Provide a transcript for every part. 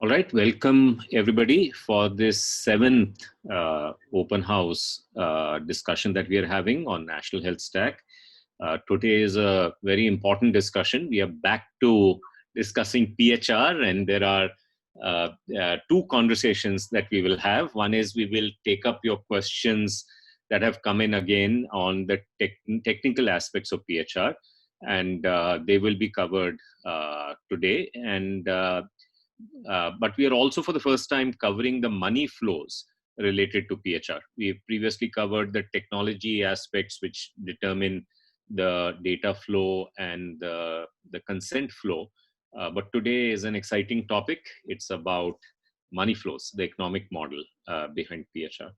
All right, welcome everybody for this seventh open house discussion that we are having on National Health Stack. Today is a very important discussion. We are back to discussing PHR, and there are two conversations that we will have. One is we will take up your questions that have come in again on the technical aspects of PHR, and they will be covered today. And but we are also for the first time covering the money flows related to PHR. We previously covered the technology aspects which determine the data flow and the consent flow. But today is an exciting topic. It's about money flows, the economic model behind PHR.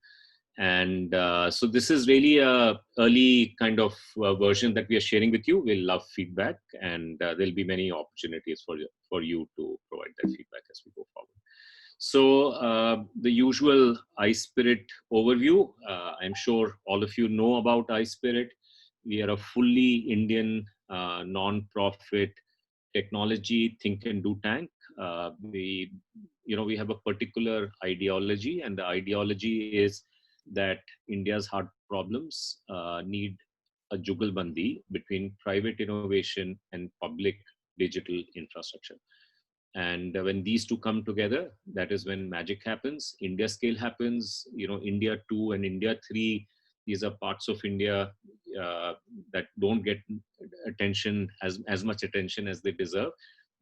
And so this is really a early kind of version that we are sharing with you. We'll love feedback, and there'll be many opportunities for you to provide that feedback as we go forward. So the usual iSPIRT overview. I'm sure all of you know about iSPIRT. We are a fully Indian non-profit technology think and do tank. We have a particular ideology, and the ideology is that India's hard problems need a jugalbandi between private innovation and public digital infrastructure. And when these two come together, that is when magic happens. India scale happens. India 2 and India 3, these are parts of India that don't get attention, as much attention as they deserve.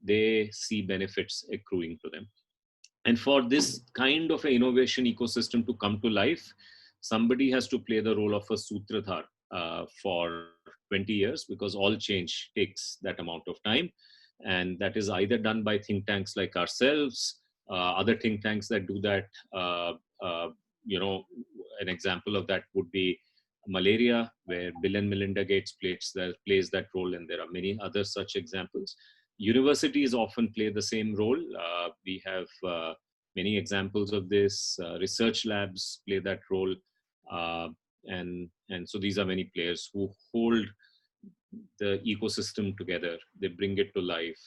They see benefits accruing to them. And for this kind of an innovation ecosystem to come to life, somebody has to play the role of a sutradhar for 20 years, because all change takes that amount of time. And that is either done by think tanks like ourselves, other think tanks that do that. An example of that would be malaria, where Bill and Melinda Gates plays that role, and there are many other such examples. Universities often play the same role. We have many examples of this. Research labs play that role. And so these are many players who hold the ecosystem together. They bring it to life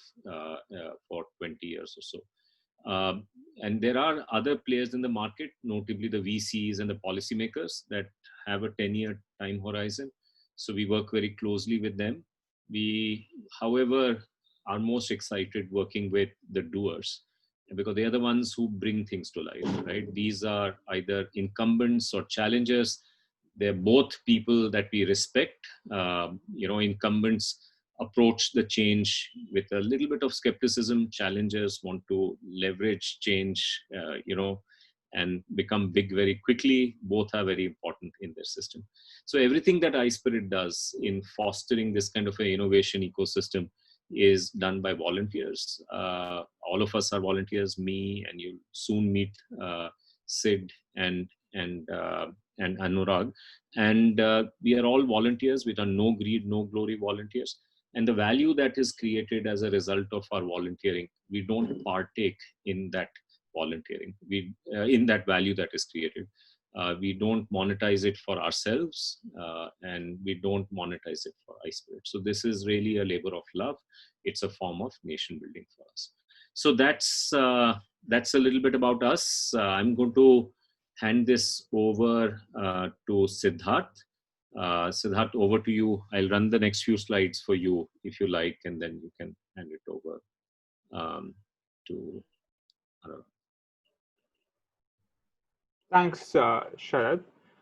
for 20 years or so. And there are other players in the market, notably the VCs and the policymakers, that have a 10-year time horizon. So we work very closely with them. We, however, are most excited working with the doers, because they are the ones who bring things to life, right? These are either incumbents or challengers. They're both people that we respect. Incumbents approach the change with a little bit of skepticism. Challengers want to leverage change, and become big very quickly. Both are very important in their system. So everything that iSPIRT does in fostering this kind of an innovation ecosystem is done by volunteers. All of us are volunteers, me, and you'll soon meet Sid and Anurag. And we are all volunteers. We are no greed, no glory volunteers. And the value that is created as a result of our volunteering, we don't partake in that volunteering. In that value that is created. We don't monetize it for ourselves, and we don't monetize it for iSPIRT. So this is really a labor of love. It's a form of nation building for us. So that's a little bit about us. I'm going to hand this over to Siddharth. Siddharth, over to you. I'll run the next few slides for you if you like, and then you can hand it over to Anurag. Thanks, Sharad.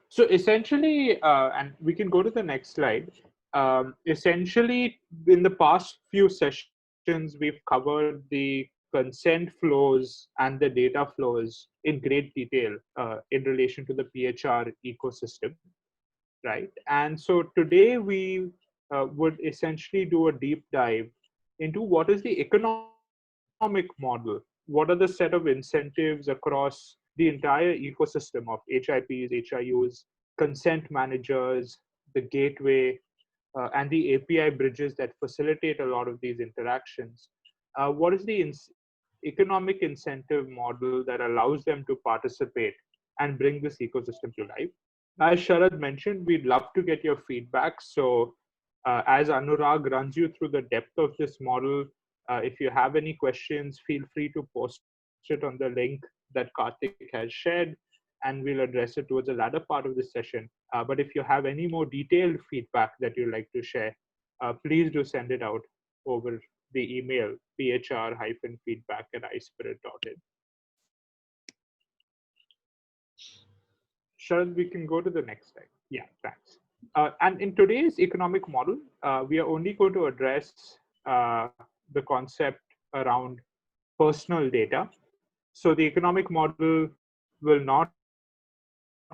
So essentially, and we can go to the next slide. Essentially, in the past few sessions, we've covered the consent flows and the data flows in great detail in relation to the PHR ecosystem, right? And so today we would essentially do a deep dive into what is the economic model. What are the set of incentives across the entire ecosystem of HIPs, HIUs, consent managers, the gateway, and the API bridges that facilitate a lot of these interactions. What is the economic incentive model that allows them to participate and bring this ecosystem to life? As Sharad mentioned, we'd love to get your feedback. So as Anurag runs you through the depth of this model, if you have any questions, feel free to post them it on the link that Karthik has shared, and we'll address it towards the latter part of the session. But if you have any more detailed feedback that you'd like to share, please do send it out over the email phr-feedback@ispirit.in. Sharad, we can go to the next slide. Yeah, thanks. And in today's economic model, we are only going to address the concept around personal data. So the economic model will not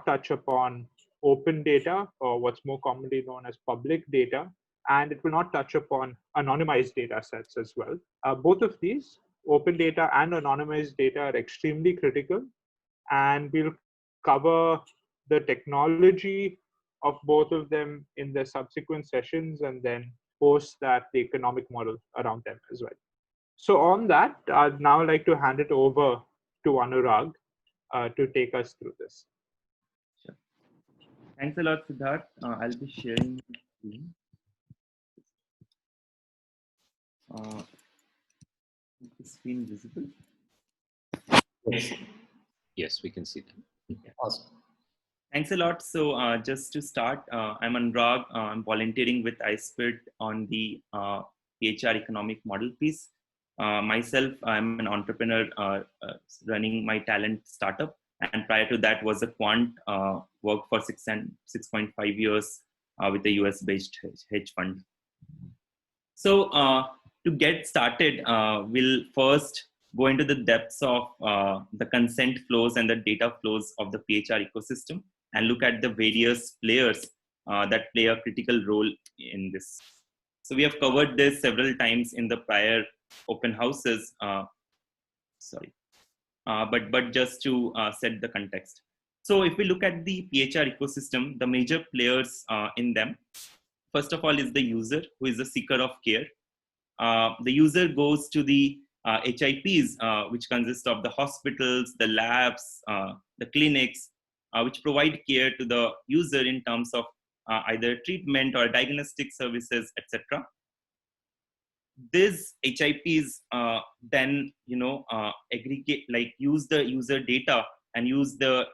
touch upon open data, or what's more commonly known as public data, and it will not touch upon anonymized data sets as well. Both of these, open data and anonymized data, are extremely critical, and we'll cover the technology of both of them in the subsequent sessions, and then post that the economic model around them as well. So on that, I'd now like to hand it over to Anurag to take us through this. Sure. Thanks a lot, Siddharth. I'll be sharing my screen. Is the screen visible? Yes, yes, we can see them. Yeah. Awesome. Thanks a lot. So just to start, I'm Anurag. I'm volunteering with iSPIRT on the PHR economic model piece. Myself, I'm an entrepreneur running my talent startup. And prior to that was a quant, worked for 6.5 years with a US-based hedge fund. So to get started, we'll first go into the depths of the consent flows and the data flows of the PHR ecosystem, and look at the various players that play a critical role in this. So we have covered this several times in the prior open houses. But just to set the context. So if we look at the PHR ecosystem, the major players in them, first of all is the user, who is the seeker of care. The user goes to the HIPs, which consist of the hospitals, the labs, the clinics, which provide care to the user in terms of either treatment or diagnostic services, etc. These HIPs then, aggregate, like use the user data and use the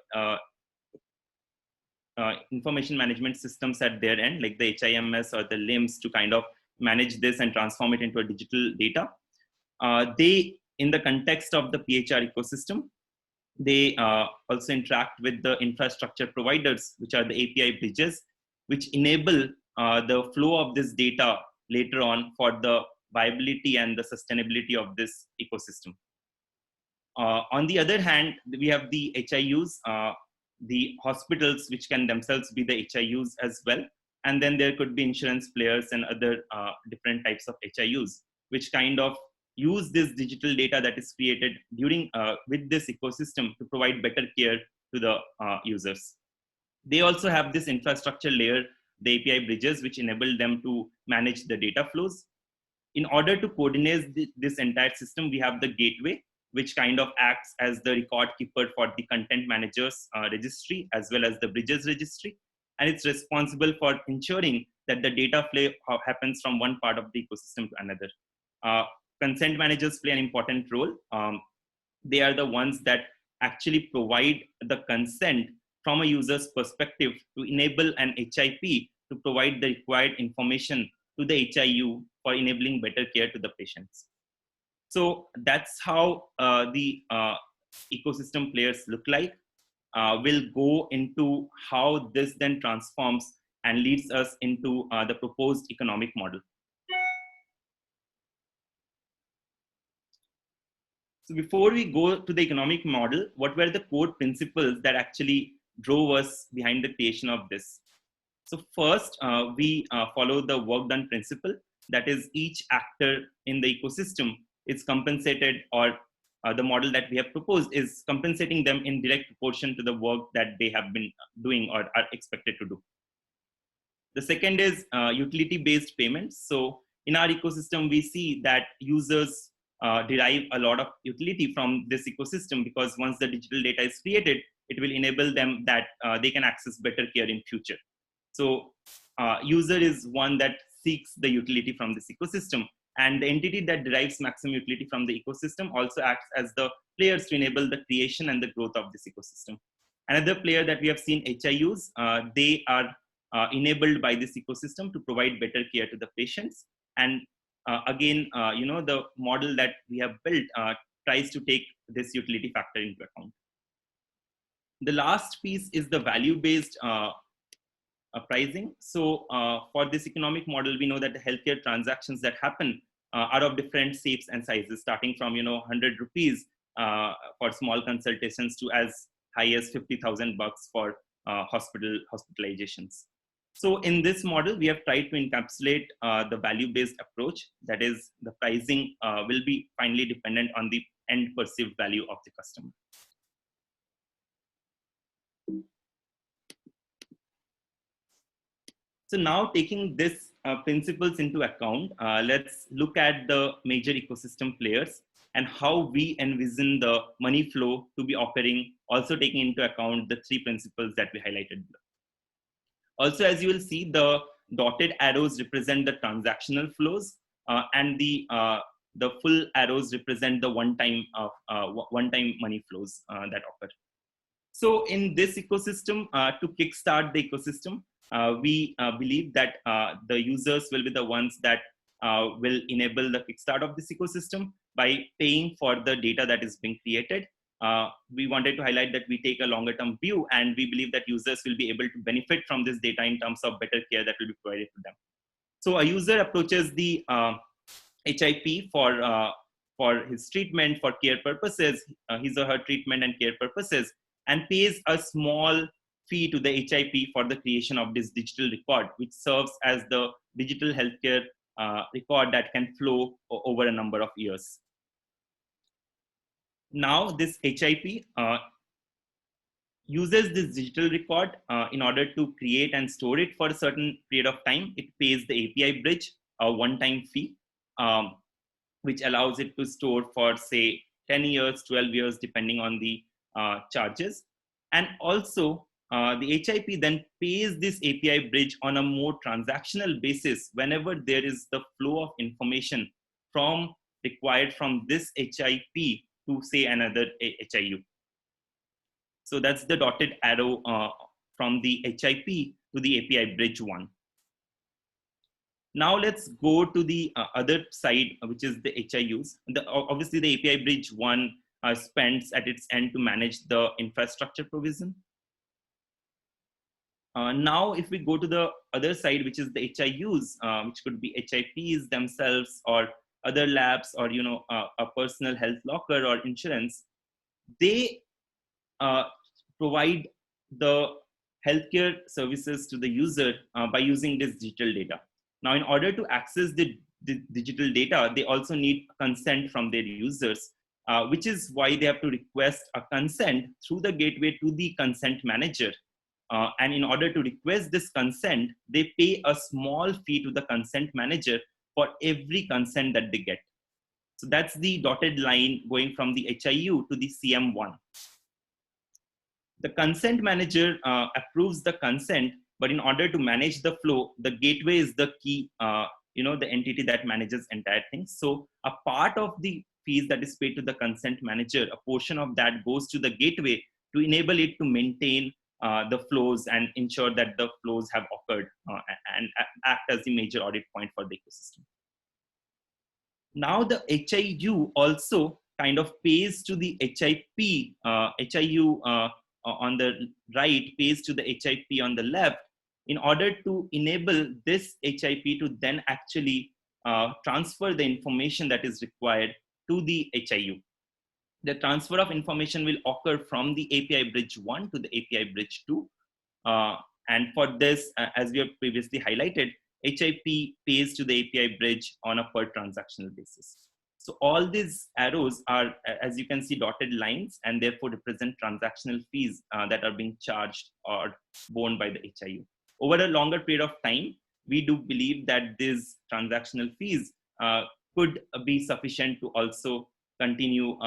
information management systems at their end, like the HIMS or the LIMS, to kind of manage this and transform it into a digital data. They, in the context of the PHR ecosystem, they also interact with the infrastructure providers, which are the API bridges, which enable the flow of this data later on for the viability and the sustainability of this ecosystem. On the other hand, we have the HIUs, the hospitals, which can themselves be the HIUs as well. And then there could be insurance players and other different types of HIUs, which kind of use this digital data that is created during with this ecosystem to provide better care to the users. They also have this infrastructure layer, the API bridges, which enable them to manage the data flows. In order to coordinate this entire system, we have the gateway, which kind of acts as the record keeper for the content managers registry, as well as the bridges registry. And it's responsible for ensuring that the data flow happens from one part of the ecosystem to another. Consent managers play an important role. They are the ones that actually provide the consent from a user's perspective to enable an HIP to provide the required information to the HIU for enabling better care to the patients. So that's how the ecosystem players look like. We'll go into how this then transforms and leads us into the proposed economic model. So before we go to the economic model, what were the core principles that actually drove us behind the creation of this? So first, we follow the work done principle. That is, each actor in the ecosystem is compensated, or the model that we have proposed is compensating them in direct proportion to the work that they have been doing or are expected to do. The second is utility-based payments. So in our ecosystem, we see that users derive a lot of utility from this ecosystem, because once the digital data is created, it will enable them that they can access better care in future. So user is one that seeks the utility from this ecosystem, and the entity that derives maximum utility from the ecosystem also acts as the players to enable the creation and the growth of this ecosystem. Another player that we have seen, HIUs, they are enabled by this ecosystem to provide better care to the patients. And again, the model that we have built tries to take this utility factor into account. The last piece is the value-based pricing. So for this economic model, we know that the healthcare transactions that happen are of different shapes and sizes, starting from 100 rupees for small consultations to as high as 50,000 bucks for hospitalizations. So in this model, we have tried to encapsulate the value-based approach. That is, the pricing will be finally dependent on the end perceived value of the customer. So now, taking this principles into account, let's look at the major ecosystem players and how we envision the money flow to be occurring, also taking into account the three principles that we highlighted below. Also, as you will see, the dotted arrows represent the transactional flows, and the full arrows represent the one-time money flows that occur. So in this ecosystem, to kickstart the ecosystem, we believe that the users will be the ones that will enable the kickstart of this ecosystem by paying for the data that is being created. We wanted to highlight that we take a longer term view, and we believe that users will be able to benefit from this data in terms of better care that will be provided to them. So a user approaches the HIP for his treatment, for care purposes, his or her treatment and care purposes, and pays a small fee to the HIP for the creation of this digital record, which serves as the digital healthcare record that can flow over a number of years. Now, this HIP uses this digital record in order to create and store it for a certain period of time. It pays the API bridge a one-time fee, which allows it to store for, say, 10 years, 12 years, depending on the charges. And also, the HIP then pays this API bridge on a more transactional basis whenever there is the flow of information required from this HIP to, say, another HIU. So that's the dotted arrow from the HIP to the API bridge one. Now let's go to the other side, which is the HIUs. Obviously, the API bridge one spends at its end to manage the infrastructure provision. Now, if we go to the other side, which is the HIUs, which could be HIPs themselves or other labs or a personal health locker or insurance, they provide the healthcare services to the user by using this digital data. Now, in order to access the digital data, they also need consent from their users, which is why they have to request a consent through the gateway to the consent manager. And in order to request this consent, they pay a small fee to the consent manager for every consent that they get. So that's the dotted line going from the HIU to the CM1. The consent manager approves the consent, but in order to manage the flow, the gateway is the key, the entity that manages entire things. So a part of the fees that is paid to the consent manager, a portion of that goes to the gateway to enable it to maintain the flows and ensure that the flows have occurred and act as the major audit point for the ecosystem. Now the HIU also kind of pays to the HIP, HIU on the right pays to the HIP on the left in order to enable this HIP to then actually transfer the information that is required to the HIU. The transfer of information will occur from the API bridge 1 to the API bridge 2. And for this, as we have previously highlighted, HIP pays to the API bridge on a per transactional basis. So all these arrows are, as you can see, dotted lines and therefore represent transactional fees that are being charged or borne by the HIU. Over a longer period of time, we do believe that these transactional fees could be sufficient to also continue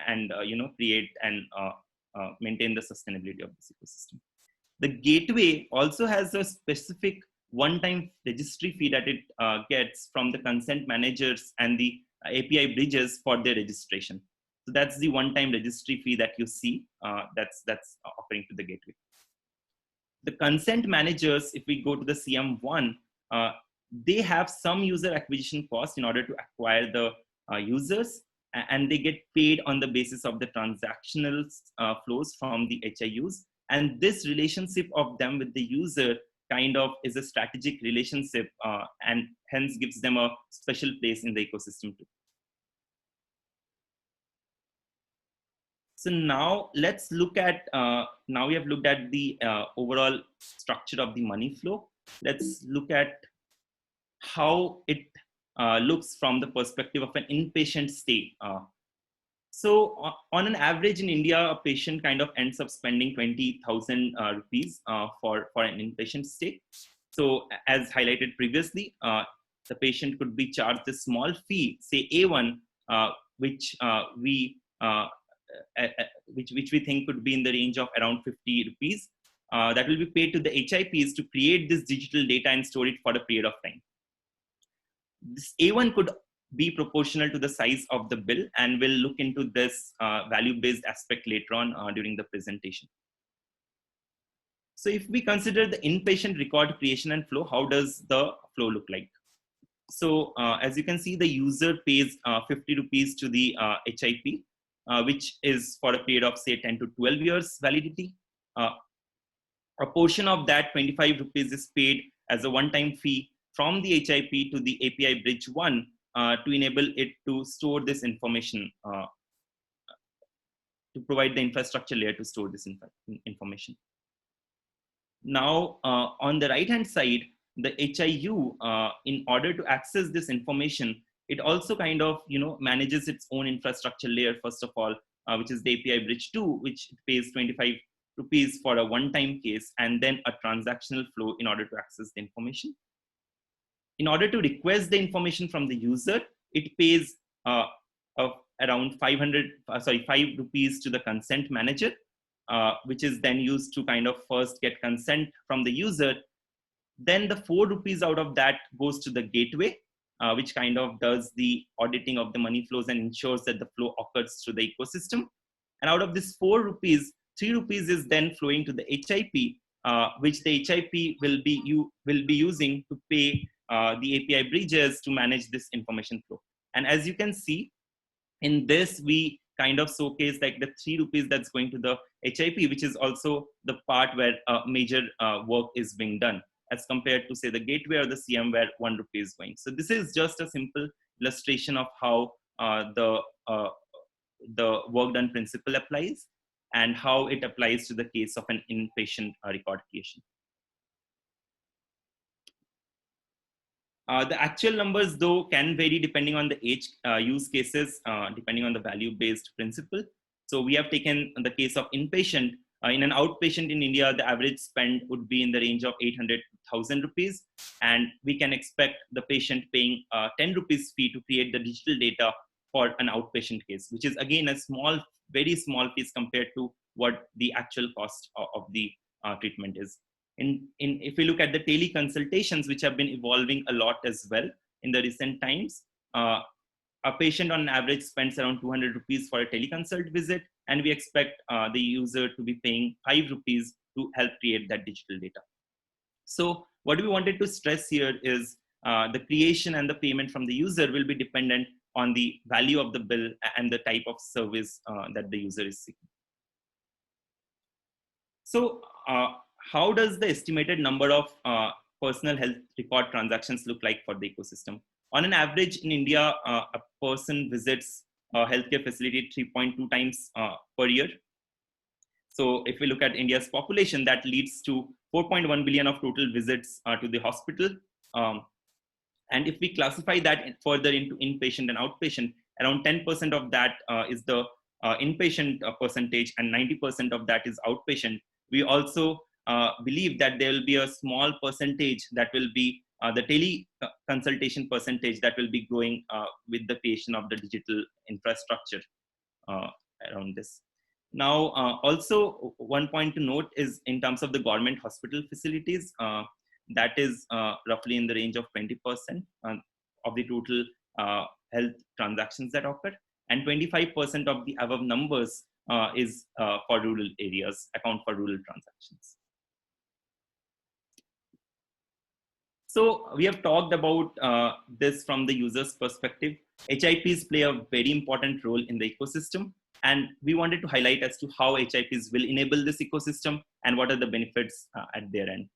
and create and maintain the sustainability of this ecosystem. The gateway also has a specific one-time registry fee that it gets from the consent managers and the API bridges for their registration. So that's the one-time registry fee that you see that's offering to the gateway. The consent managers, if we go to the CM1, they have some user acquisition cost in order to acquire the users, and they get paid on the basis of the transactional flows from the HIUs. And this relationship of them with the user kind of is a strategic relationship, and hence gives them a special place in the ecosystem too. So now let's look at, now we have looked at the overall structure of the money flow. Let's look at how it looks from the perspective of an inpatient stay. So on an average in India, a patient kind of ends up spending 20,000 rupees for an inpatient stay. So as highlighted previously, the patient could be charged a small fee, say A1, which we think could be in the range of around 50 rupees. That will be paid to the HIPs to create this digital data and store it for a period of time. This A1 could be proportional to the size of the bill, and we'll look into this value-based aspect later on during the presentation. So if we consider the inpatient record creation and flow, how does the flow look like? So as you can see, the user pays 50 rupees to the HIP, which is for a period of say 10 to 12 years validity. A portion of that 25 rupees is paid as a one-time fee from the HIP to the API Bridge 1 to enable it to store this information, to provide the infrastructure layer to store this information. Now, on the right-hand side, the HIU, in order to access this information, it also kind of manages its own infrastructure layer, first of all, which is the API Bridge 2, which pays 25 rupees for a one-time case, and then a transactional flow in order to access the information. In order to request the information from the user, it pays around 5 rupees to the consent manager, which is then used to kind of first get consent from the user. Then the 4 rupees out of that goes to the gateway, which kind of does the auditing of the money flows and ensures that the flow occurs through the ecosystem. And out of this 4 rupees, 3 rupees is then flowing to the HIP, which the HIP will be using to pay the API bridges to manage this information flow. And as you can see, in this, we kind of showcase like the 3 rupees that's going to the HIP, which is also the part where major work is being done, as compared to say the gateway or the CM where 1 rupee is going. So this is just a simple illustration of how the work done principle applies and how it applies to the case of an inpatient record creation. The actual numbers, though, can vary depending on the use cases, depending on the value-based principle. So we have taken the case of inpatient. In an outpatient in India, the average spend would be in the range of 800,000 rupees. And we can expect the patient paying 10 rupees fee to create the digital data for an outpatient case, which is again a small, very small piece compared to what the actual cost of the treatment is. If we look at the teleconsultations, which have been evolving a lot as well in the recent times, a patient on average spends around 200 rupees for a teleconsult visit, and we expect the user to be paying 5 rupees to help create that digital data. So what we wanted to stress here is the creation and the payment from the user will be dependent on the value of the bill and the type of service that the user is seeking. So how does the estimated number of personal health record transactions look like for the ecosystem? On an average in India, a person visits a healthcare facility 3.2 times per year. So if we look at India's population, that leads to 4.1 billion of total visits to the hospital. And if we classify that further into inpatient and outpatient, around 10% of that is the inpatient percentage, and 90% of that is outpatient. We also believe that there will be a small percentage that will be the teleconsultation percentage that will be growing with the creation of the digital infrastructure around this. Now, also one point to note is in terms of the government hospital facilities, that is roughly in the range of 20% of the total health transactions that occur. and 25% of the above numbers is for rural areas, account for rural transactions. So we have talked about this from the user's perspective. HIPs play a very important role in the ecosystem, and we wanted to highlight as to how HIPs will enable this ecosystem and what are the benefits at their end.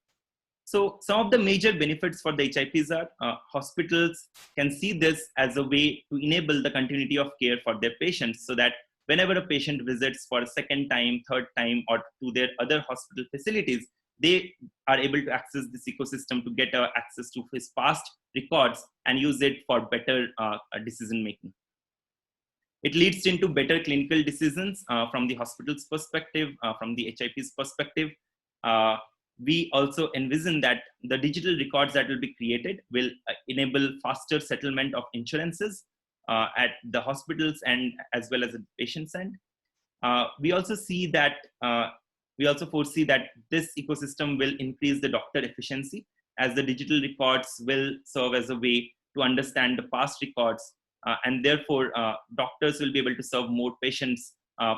So some of the major benefits for the HIPs are hospitals can see this as a way to enable the continuity of care for their patients, so that whenever a patient visits for a second time, third time, or to their other hospital facilities, they are able to access this ecosystem to get access to his past records and use it for better decision making. It leads into better clinical decisions from the hospital's perspective, from the HIP's perspective. We also envision that the digital records that will be created will enable faster settlement of insurances at the hospitals and as well as at the patient's end. We also see that we also foresee that this ecosystem will increase the doctor efficiency, as the digital records will serve as a way to understand the past records, and therefore doctors will be able to serve more patients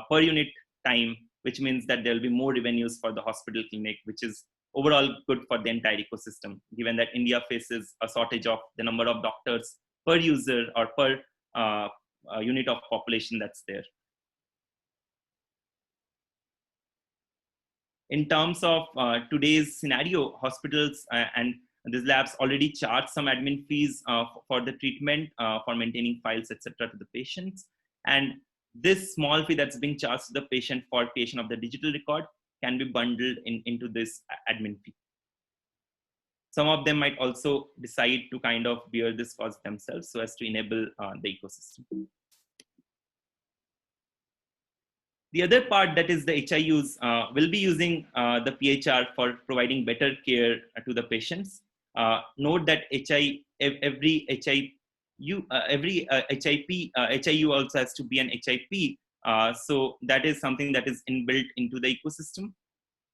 per unit time, which means that there will be more revenues for the hospital clinic, which is overall good for the entire ecosystem, given that India faces a shortage of the number of doctors per user or per unit of population that's there. In terms of today's scenario, hospitals and these labs already charge some admin fees for the treatment, for maintaining files, etc., to the patients. And this small fee that's being charged to the patient for creation of the digital record can be bundled into this admin fee. Some of them might also decide to kind of bear this cost themselves so as to enable the ecosystem. The other part, that is the HIUs, will be using the PHR for providing better care to the patients. Note that every HIU also has to be an HIP. So that is something that is inbuilt into the ecosystem.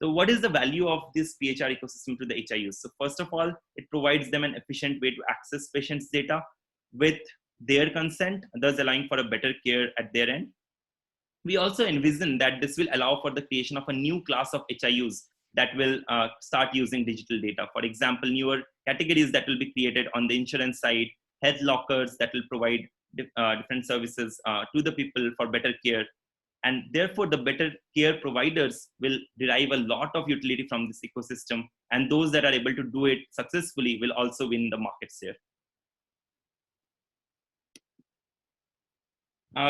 So what is the value of this PHR ecosystem to the HIUs? So first of all, it provides them an efficient way to access patients' data with their consent, thus allowing for a better care at their end. We also envision that this will allow for the creation of a new class of HIUs that will start using digital data. For example, newer categories that will be created on the insurance side, health lockers that will provide different services to the people for better care. And therefore, the better care providers will derive a lot of utility from this ecosystem. And those that are able to do it successfully will also win the market share.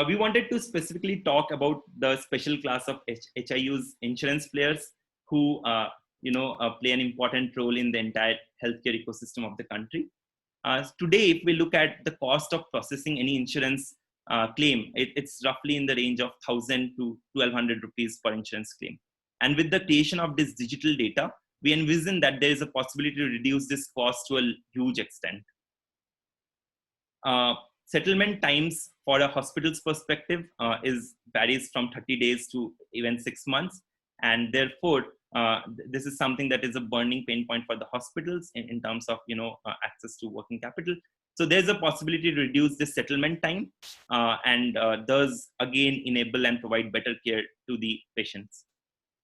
We wanted to specifically talk about the special class of HIUs, insurance players, who play an important role in the entire healthcare ecosystem of the country. Today, if we look at the cost of processing any insurance claim, it's roughly in the range of 1,000 to 1,200 rupees per insurance claim. And with the creation of this digital data, we envision that there is a possibility to reduce this cost to a huge extent. Settlement times for a hospital's perspective varies from 30 days to even 6 months. And therefore, this is something that is a burning pain point for the hospitals in terms of access to working capital. So there's a possibility to reduce the settlement time and thus again enable and provide better care to the patients.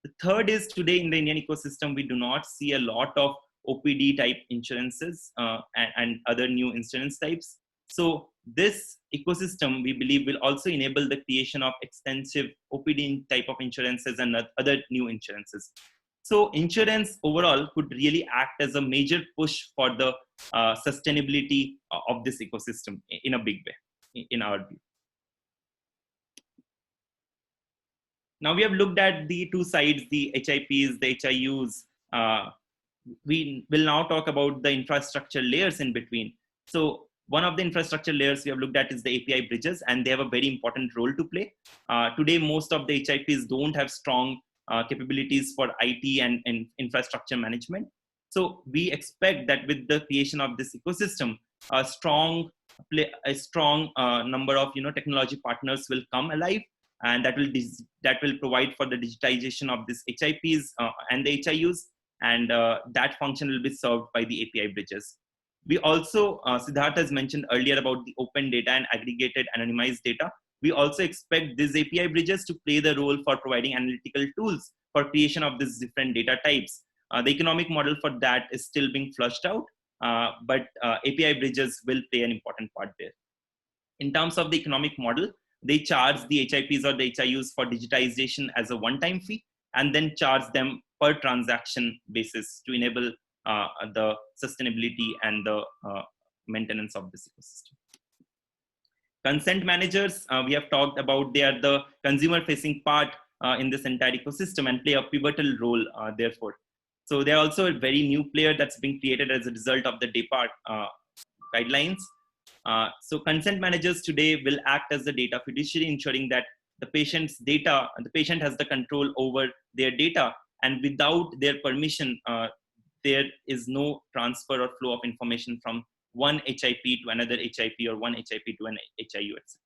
The third is, today in the Indian ecosystem, we do not see a lot of OPD type insurances and other new insurance types. So this ecosystem, we believe, will also enable the creation of extensive OPD type of insurances and other new insurances. So insurance overall could really act as a major push for the sustainability of this ecosystem in a big way, in our view. Now we have looked at the two sides, the HIPs, the HIUs. We will now talk about the infrastructure layers in between. So one of the infrastructure layers we have looked at is the API bridges, and they have a very important role to play. Today, most of the HIPs don't have strong capabilities for IT and infrastructure management. So we expect that with the creation of this ecosystem, a strong number of technology partners will come alive, and that will provide for the digitization of this HIPs and the HIUs, and that function will be served by the API bridges. We also, Siddharth has mentioned earlier about the open data and aggregated anonymized data. we also expect these API bridges to play the role for providing analytical tools for creation of these different data types. The economic model for that is still being flushed out, but API bridges will play an important part there. In terms of the economic model, they charge the HIPs or the HIUs for digitization as a one-time fee, and then charge them per transaction basis to enable the sustainability and the maintenance of this ecosystem. Consent managers, we have talked about, they are the consumer-facing part in this entire ecosystem and play a pivotal role therefore. So they're also a very new player that's being created as a result of the DAPART guidelines. So consent managers today will act as the data fiduciary, ensuring that the patient's data, the patient has the control over their data, and without their permission, there is no transfer or flow of information from one HIP to another HIP or one HIP to an HIU, etc.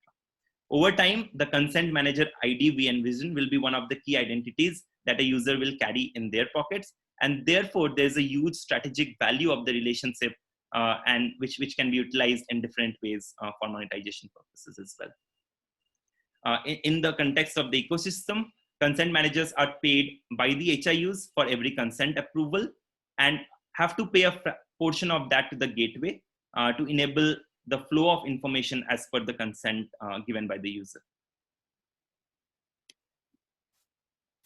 Over time, the consent manager ID we envision will be one of the key identities that a user will carry in their pockets, and therefore there's a huge strategic value of the relationship and which can be utilized in different ways for monetization purposes as well. In the context of the ecosystem, consent managers are paid by the HIUs for every consent approval and have to pay a portion of that to the gateway to enable the flow of information as per the consent given by the user.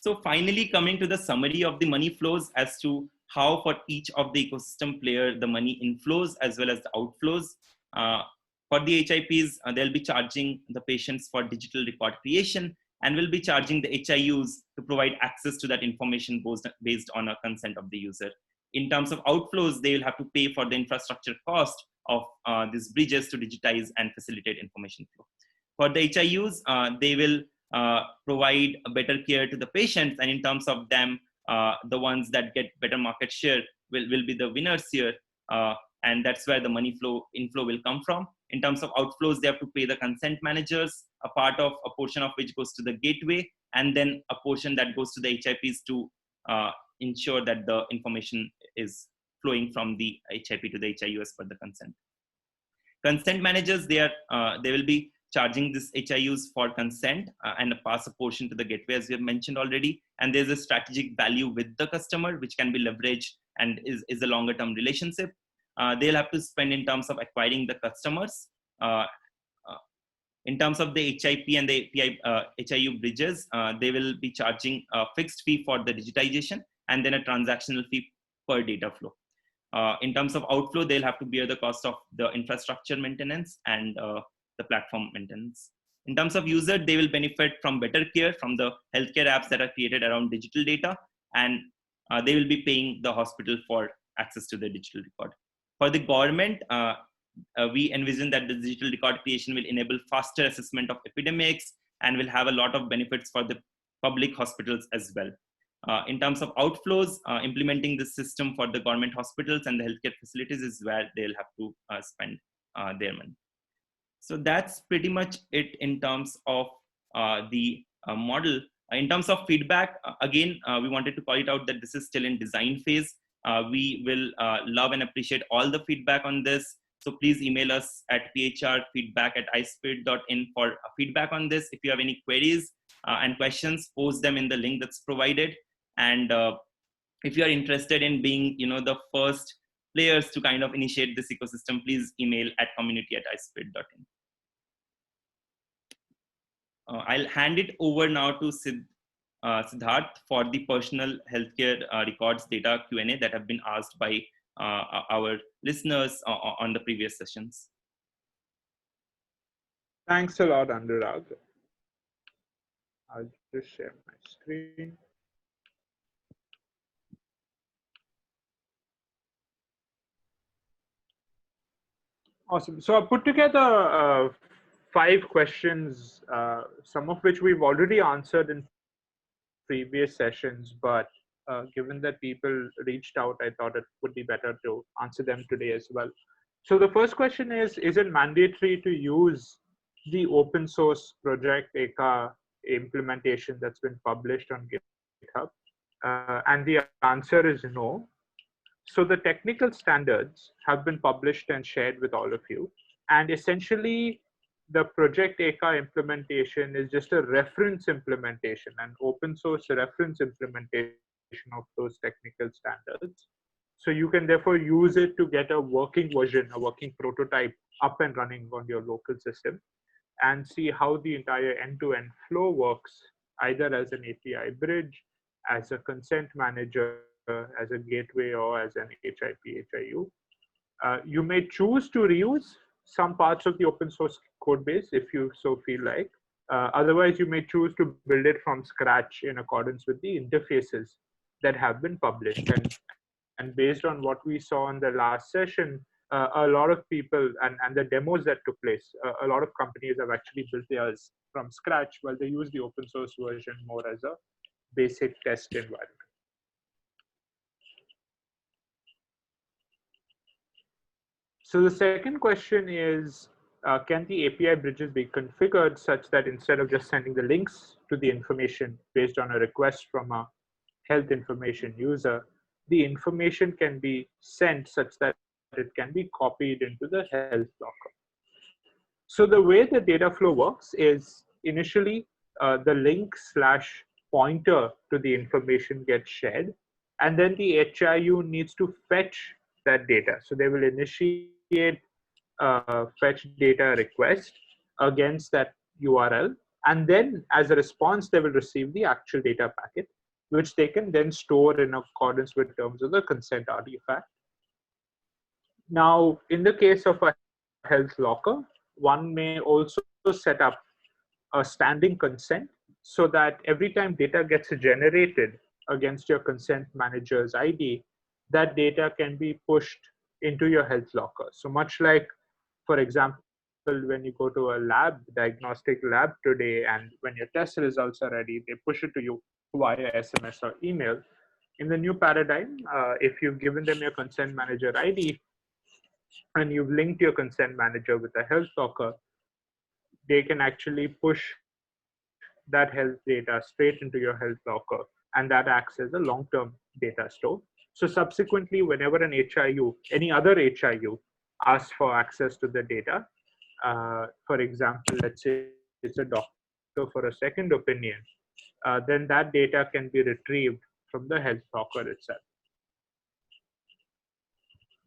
So finally, coming to the summary of the money flows as to how for each of the ecosystem player the money inflows as well as the outflows. For the HIPs, they'll be charging the patients for digital record creation and will be charging the HIUs to provide access to that information based on a consent of the user. In terms of outflows, they will have to pay for the infrastructure cost of these bridges to digitize and facilitate information flow. For the HIUs, they will provide a better care to the patients, and in terms of them, the ones that get better market share will be the winners here, and that's where the money inflow will come from. In terms of outflows, they have to pay the consent managers, a portion of which goes to the gateway, and then a portion that goes to the HIPs to ensure that the information is flowing from the HIP to the HIU as per the consent. Consent managers, they will be charging this HIUs for consent and pass a portion to the gateway, as we have mentioned already. And there's a strategic value with the customer, which can be leveraged and is a longer term relationship. They'll have to spend in terms of acquiring the customers. In terms of the HIP and the HIU bridges, they will be charging a fixed fee for the digitization and then a transactional fee per data flow. In terms of outflow, they'll have to bear the cost of the infrastructure maintenance and the platform maintenance. In terms of user, they will benefit from better care from the healthcare apps that are created around digital data, and they will be paying the hospital for access to the digital record. For the government, we envision that the digital record creation will enable faster assessment of epidemics and will have a lot of benefits for the public hospitals as well. In terms of outflows, implementing the system for the government hospitals and the healthcare facilities is where they'll have to spend their money. So that's pretty much it in terms of the model. In terms of feedback, again, we wanted to call it out that this is still in design phase. We will love and appreciate all the feedback on this. So please email us at phrfeedback@iSPIRT.in for feedback on this. If you have any queries and questions, post them in the link that's provided. And if you are interested in being, the first players to kind of initiate this ecosystem, please email at community@iSPIRT.in. I'll hand it over now to Siddharth for the personal healthcare records data Q&A that have been asked by our listeners on the previous sessions. Thanks a lot, Anurag. I'll just share my screen. Awesome. So I put together 5 questions, some of which we've already answered in previous sessions, but given that people reached out, I thought it would be better to answer them today as well. So the first question is it mandatory to use the open source project ECA implementation that's been published on GitHub? And the answer is no. So the technical standards have been published and shared with all of you. And essentially, the Project ACA implementation is just a reference implementation, an open source reference implementation of those technical standards. So you can therefore use it to get a working version, a working prototype up and running on your local system and see how the entire end-to-end flow works, either as an API bridge, as a consent manager, as a gateway, or as an HIP, HIU. You may choose to reuse some parts of the open source code base if you so feel like. Otherwise, you may choose to build it from scratch in accordance with the interfaces that have been published. And based on what we saw in the last session, a lot of people and the demos that took place, a lot of companies have actually built theirs from scratch while they use the open source version more as a basic test environment. So the second question is, can the API bridges be configured such that instead of just sending the links to the information based on a request from a health information user, the information can be sent such that it can be copied into the health locker. So the way the data flow works is initially the link / pointer to the information gets shared, and then the HIU needs to fetch that data. So they will initiate fetch data request against that URL, and then as a response, they will receive the actual data packet, which they can then store in accordance with terms of the consent artifact. Now, in the case of a health locker, one may also set up a standing consent so that every time data gets generated against your consent manager's ID, that data can be pushed into your health locker. So much like, for example, when you go to a diagnostic lab today, and when your test results are ready, they push it to you via SMS or email. In the new paradigm, if you've given them your consent manager ID and you've linked your consent manager with a health locker, they can actually push that health data straight into your health locker, and that acts as a long-term data store. So subsequently, whenever an HIU, any other HIU, asks for access to the data, for example, let's say it's a doctor for a second opinion, then that data can be retrieved from the health locker itself.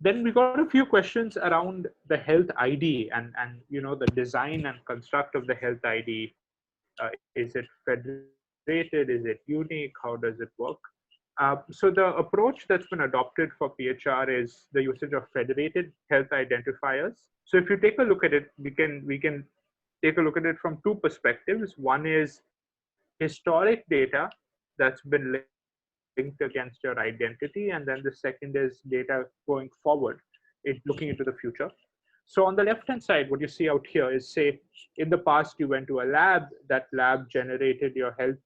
Then we got a few questions around the health ID and the design and construct of the health ID. Is it federated? Is it unique? How does it work? So the approach that's been adopted for PHR is the usage of federated health identifiers. So if you take a look at it, we can take a look at it from two perspectives. One is historic data that's been linked against your identity, and then the second is data going forward, looking into the future. So on the left-hand side, what you see out here is, say, in the past, you went to a lab, that lab generated your health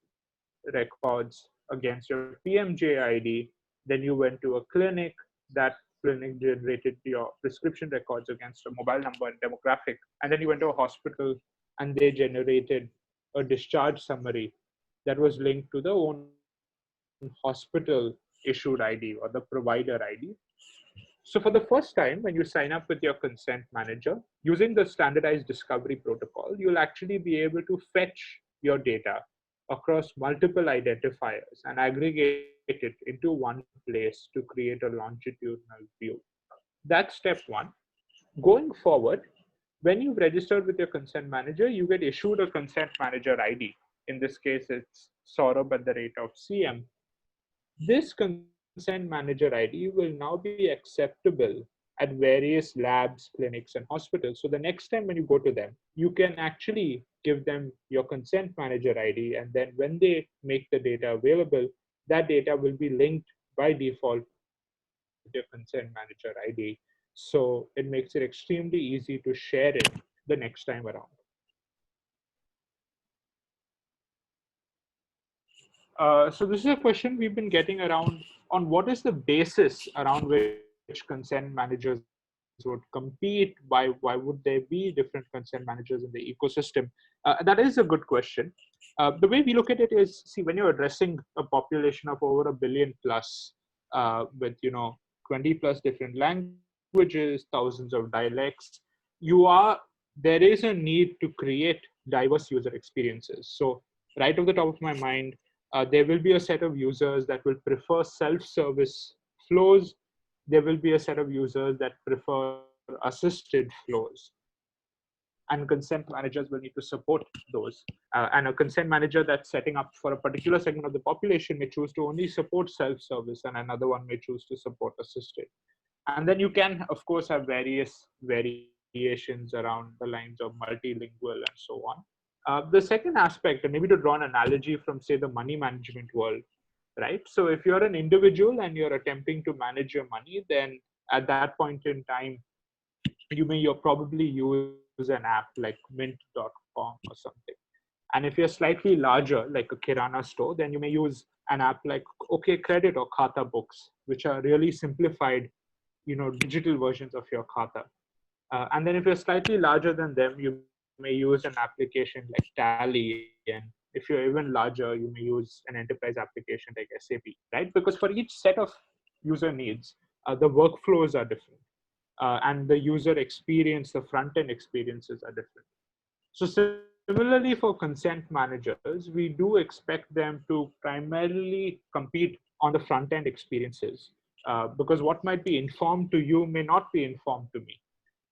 records against your PMJ ID. Then you went to a clinic, that clinic generated your prescription records against a mobile number and demographic. And then you went to a hospital and they generated a discharge summary that was linked to the own hospital issued ID or the provider ID. So for the first time, when you sign up with your consent manager, using the standardized discovery protocol, you'll actually be able to fetch your data across multiple identifiers and aggregate it into one place to create a longitudinal view. That's step one. Going forward, when you've registered with your consent manager, you get issued a consent manager ID. In this case, it's Saurabh@CM. This consent manager ID will now be acceptable at various labs, clinics, and hospitals. So the next time when you go to them, you can actually give them your consent manager ID, and then when they make the data available, that data will be linked by default with your consent manager ID. So it makes it extremely easy to share it the next time around. So this is a question we've been getting around on what is the basis around which consent managers would compete. Why would there be different consent managers in the ecosystem? That is a good question. The way we look at it is, see, when you're addressing a population of over 1 billion plus, with 20 plus different languages, thousands of dialects, you are there is a need to create diverse user experiences. So right off the top of my mind, there will be a set of users that will prefer self-service flows. There will be a set of users that prefer assisted flows. And consent managers will need to support those. And a consent manager that's setting up for a particular segment of the population may choose to only support self-service, and another one may choose to support assisted. And then you can, of course, have various variations around the lines of multilingual and so on. The second aspect, and maybe to draw an analogy from, say, the money management world, right? So if you're an individual and you're attempting to manage your money, then at that point in time, you'll probably use an app like mint.com or something. And if you're slightly larger, like a Kirana store, then you may use an app like OK Credit or Khata Books, which are really simplified, digital versions of your Khata. And then if you're slightly larger than them, you may use an application like Tally. And if you're even larger, you may use an enterprise application like SAP, right? Because for each set of user needs, the workflows are different. And the user experience, the front-end experiences are different. So similarly for consent managers, we do expect them to primarily compete on the front-end experiences, because what might be informed to you may not be informed to me,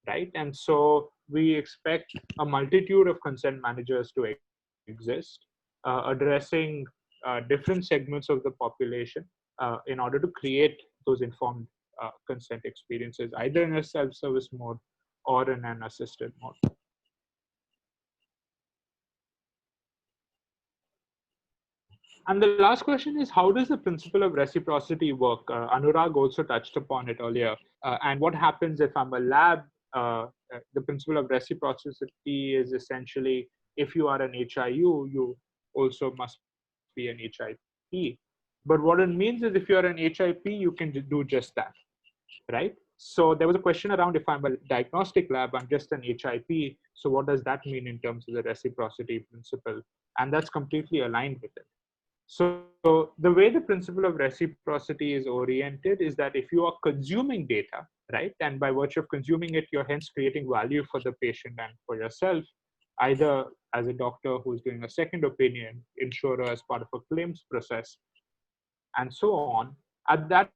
right? And so we expect a multitude of consent managers to exist, addressing different segments of the population in order to create those informed consent experiences, either in a self-service mode or in an assisted mode. And the last question is, how does the principle of reciprocity work? Anurag also touched upon it earlier. And what happens if I'm a lab? The principle of reciprocity is essentially, if you are an HIU, you also must be an HIP. But what it means is, if you're an HIP, you can do just that, right? So there was a question around, if I'm a diagnostic lab, I'm just an HIP. So what does that mean in terms of the reciprocity principle? And that's completely aligned with it. So the way the principle of reciprocity is oriented is that if you are consuming data, right, and by virtue of consuming it, you're hence creating value for the patient and for yourself, either as a doctor who's doing a second opinion, insurer as part of a claims process, and so on. At that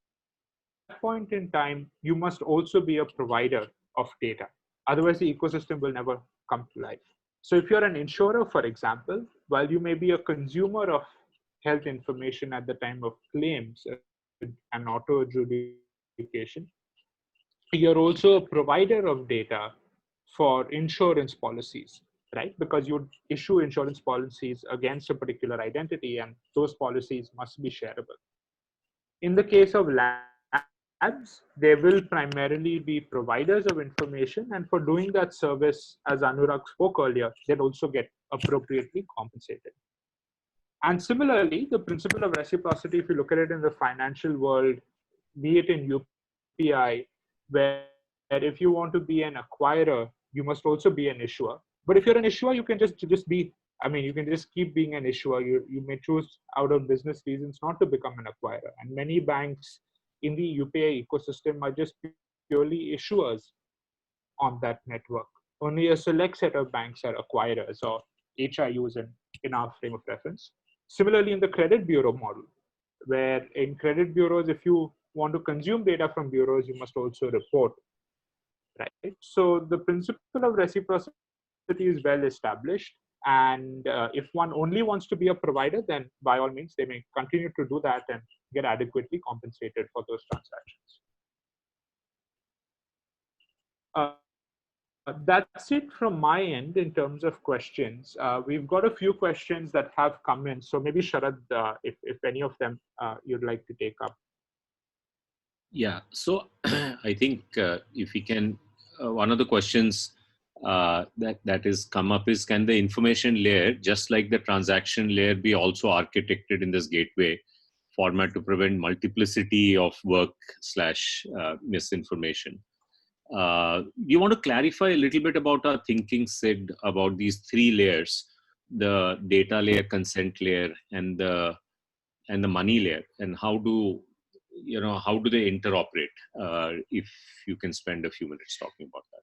point in time, you must also be a provider of data. Otherwise, the ecosystem will never come to life. So if you're an insurer, for example, while you may be a consumer of health information at the time of claims and auto adjudication, you're also a provider of data for insurance policies, right? Because you issue insurance policies against a particular identity, and those policies must be shareable. In the case of labs, they will primarily be providers of information, and for doing that service, as Anurag spoke earlier, they'll also get appropriately compensated. And similarly, the principle of reciprocity, if you look at it in the financial world, be it in UPI, where if you want to be an acquirer, you must also be an issuer. But if you're an issuer, you can just be, I mean, you can just keep being an issuer. You may choose out of business reasons not to become an acquirer. And many banks in the UPI ecosystem are just purely issuers on that network. Only a select set of banks are acquirers or HIUs in our frame of reference. Similarly, in the credit bureau model, where in credit bureaus, if you want to consume data from bureaus, you must also report, right? So the principle of reciprocity is well established. And if one only wants to be a provider, then by all means, they may continue to do that and get adequately compensated for those transactions. That's it from my end in terms of questions. We've got a few questions that have come in. So maybe Sharad, if any of them you'd like to take up. Yeah, so I think if we can, one of the questions that is come up is, can the information layer, just like the transaction layer, be also architected in this gateway format to prevent multiplicity of work slash misinformation? You want to clarify a little bit about our thinking, Sid, about these three layers: the data layer, consent layer, and the money layer, and how do they interoperate? If you can spend a few minutes talking about that.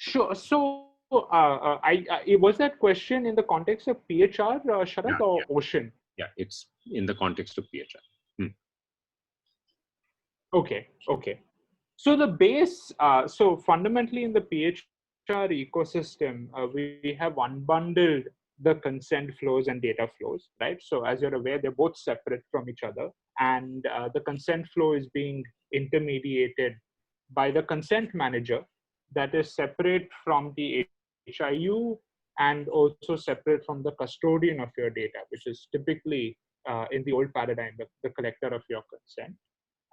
Sure. So, was that question in the context of PHR, Yeah, Sharad, or yeah, Ocean? yeah. It's in the context of PHR. Okay, okay. So the base, so fundamentally in the PHR ecosystem, we have unbundled the consent flows and data flows, right? So as you're aware, they're both separate from each other, and the consent flow is being intermediated by the consent manager that is separate from the HIU and also separate from the custodian of your data, which is typically in the old paradigm, the collector of your consent.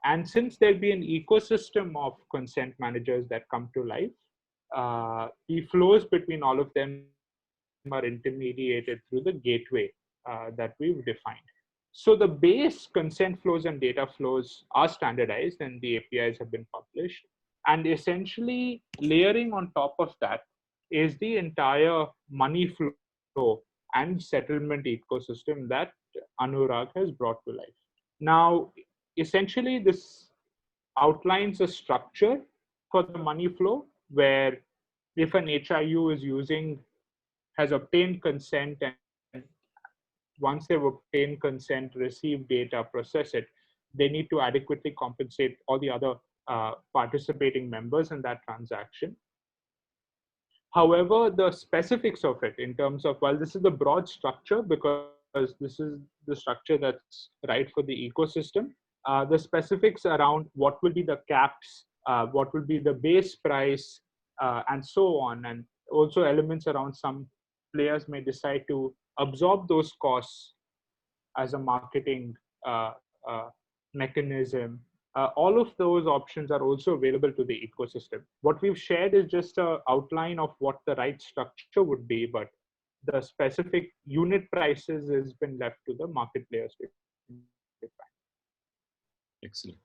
And since there'll be an ecosystem of consent managers that come to life, the flows between all of them are intermediated through the gateway that we've defined. So the base consent flows and data flows are standardized and the APIs have been published. And essentially, layering on top of that is the entire money flow and settlement ecosystem that Anurag has brought to life. Now, essentially, this outlines a structure for the money flow where if an HIU is using, has obtained consent, and once they've obtained consent, receive data, process it, they need to adequately compensate all the other participating members in that transaction. However, the specifics of it in terms of, while this is the broad structure because this is the structure that's right for the ecosystem, the specifics around what will be the caps, what will be the base price, and so on, and also elements around some players may decide to absorb those costs as a marketing mechanism. All of those options are also available to the ecosystem. What we've shared is just an outline of what the right structure would be, but the specific unit prices has been left to the market players to define. Excellent.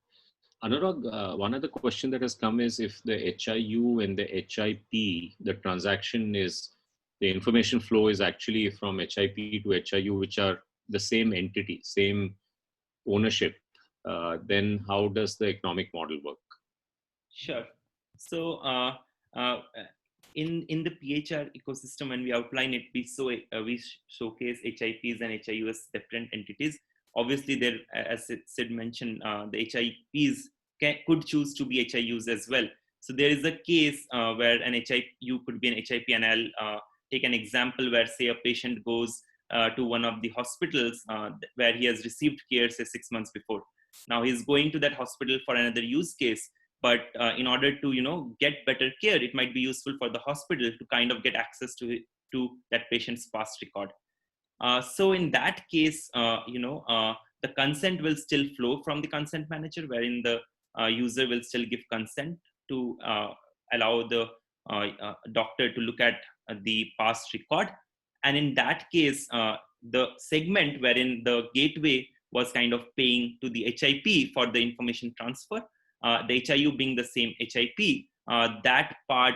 Anurag, one other question that has come is if the HIU and the HIP, the transaction is, the information flow is actually from HIP to HIU, which are the same entity, same ownership, then how does the economic model work? Sure. So uh, in the PHR ecosystem, when we outline it, we showcase HIPs and HIUs different entities. Obviously, there, as Sid mentioned, the HIPs could choose to be HIUs as well. So there is a case where an HIU could be an HIP, and I'll take an example where, say, a patient goes to one of the hospitals where he has received care, say, 6 months before. Now he's going to that hospital for another use case, but in order to get better care, it might be useful for the hospital to kind of get access to that patient's past record. So in that case, the consent will still flow from the consent manager, wherein the user will still give consent to allow the doctor to look at the past record. And in that case, the segment wherein the gateway was kind of paying to the HIP for the information transfer, the HIU being the same HIP, that part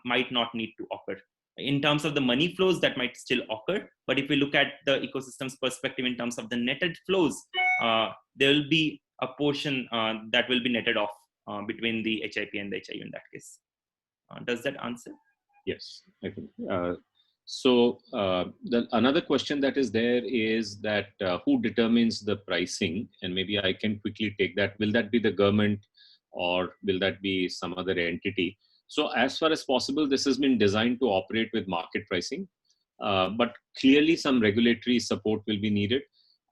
might not need to occur. In terms of the money flows, that might still occur. But if we look at the ecosystem's perspective in terms of the netted flows, there will be a portion that will be netted off between the HIP and the HIU in that case. Does that answer? Yes, I think. Another question that is there is that who determines the pricing? And maybe I can quickly take that. Will that be the government or will that be some other entity? So as far as possible, this has been designed to operate with market pricing, but clearly some regulatory support will be needed.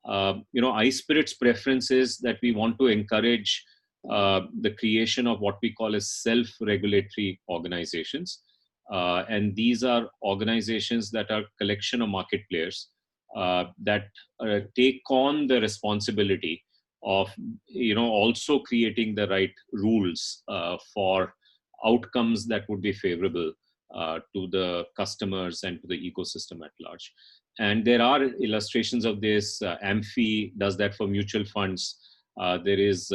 iSPIRT's preference is that we want to encourage the creation of what we call as self-regulatory organizations. And these are organizations that are collection of market players that take on the responsibility of also creating the right rules for outcomes that would be favorable to the customers and to the ecosystem at large. And there are illustrations of this. Amphi does that for mutual funds. There is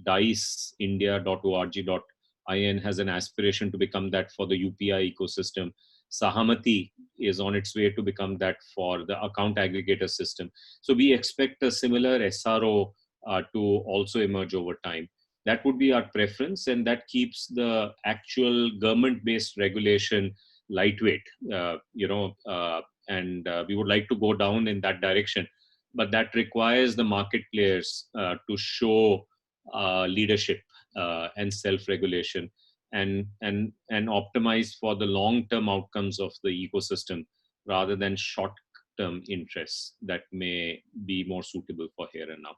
diceindia.org.in has an aspiration to become that for the UPI ecosystem. Sahamati is on its way to become that for the account aggregator system. So we expect a similar SRO to also emerge over time. That would be our preference, and that keeps the actual government-based regulation lightweight. And we would like to go down in that direction, but that requires the market players to show leadership and self-regulation, and optimize for the long-term outcomes of the ecosystem rather than short-term interests that may be more suitable for here and now,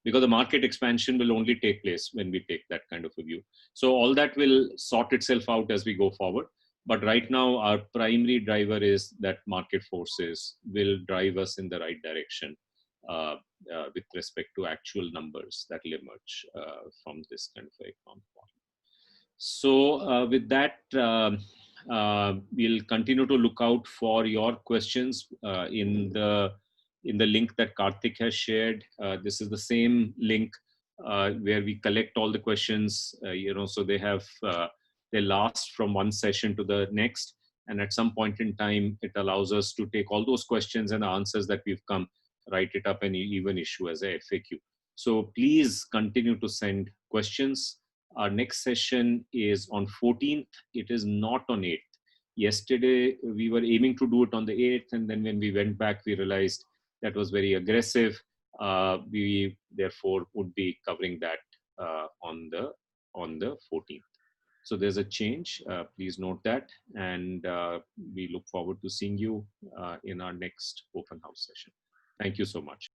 because the market expansion will only take place when we take that kind of a view. So all that will sort itself out as we go forward. But right now, our primary driver is that market forces will drive us in the right direction with respect to actual numbers that will emerge from this kind of economic model. So with that, we'll continue to look out for your questions in the link that Karthik has shared. This is the same link where we collect all the questions. So they last from one session to the next, and at some point in time, it allows us to take all those questions and the answers that we've come, write it up, and even issue as a FAQ. So please continue to send questions. Our next session is on 14th. It is not on 8th. Yesterday, we were aiming to do it on the 8th, and then when we went back, we realized that was very aggressive. We therefore would be covering that on the 14th. So there's a change. Please note that, and we look forward to seeing you in our next open house session. Thank you so much.